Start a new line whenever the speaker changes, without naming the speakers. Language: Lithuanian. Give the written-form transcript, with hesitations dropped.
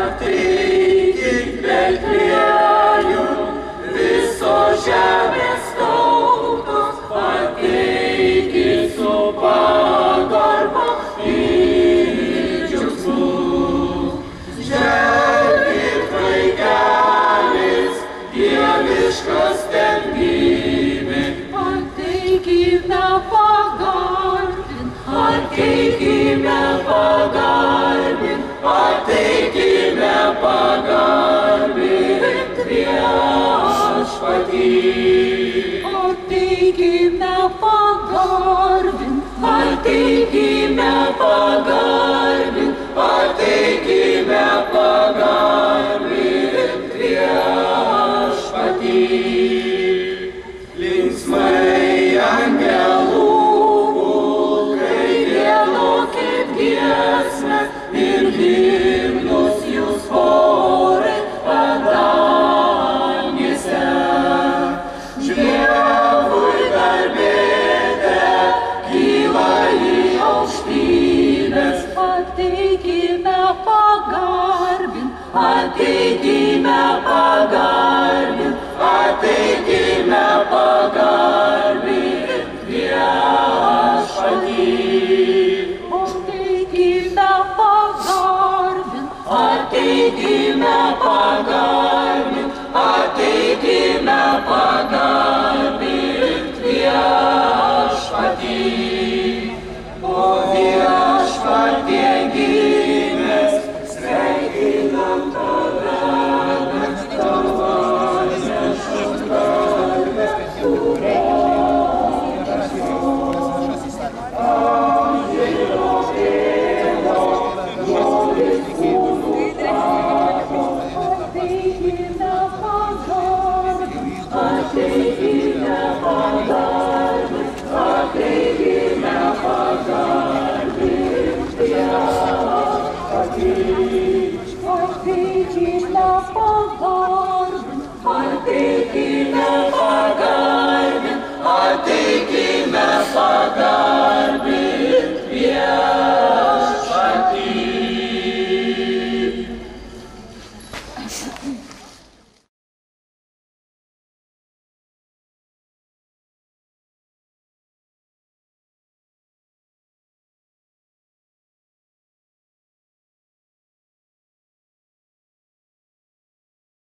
Ateikit Betliejų, visos žemės tautos, ateikit su pagarba ir džiaugsmu. Žvelkit, vaikelis, dieviškas ten gimė.
Ateikime pagarbin,
Ateikime pagarbin, ateikime pagarbin viešpatį.
ateikime pagarbin,
Ateikime pagarbin, ateikime pagarbin viešpatį. Linksmai angelų pulkai giedokit giesmes ir himnus jūs chorai padangėse. Dievui garbėte kyla į aukštybes.
ateikime pagarbin,
Ateikime pagarbin, ateikime pagarbin viešpatį.
ateikime pagarbin,
Ateikime pagarbin, ateikime pagarbin viešpatį.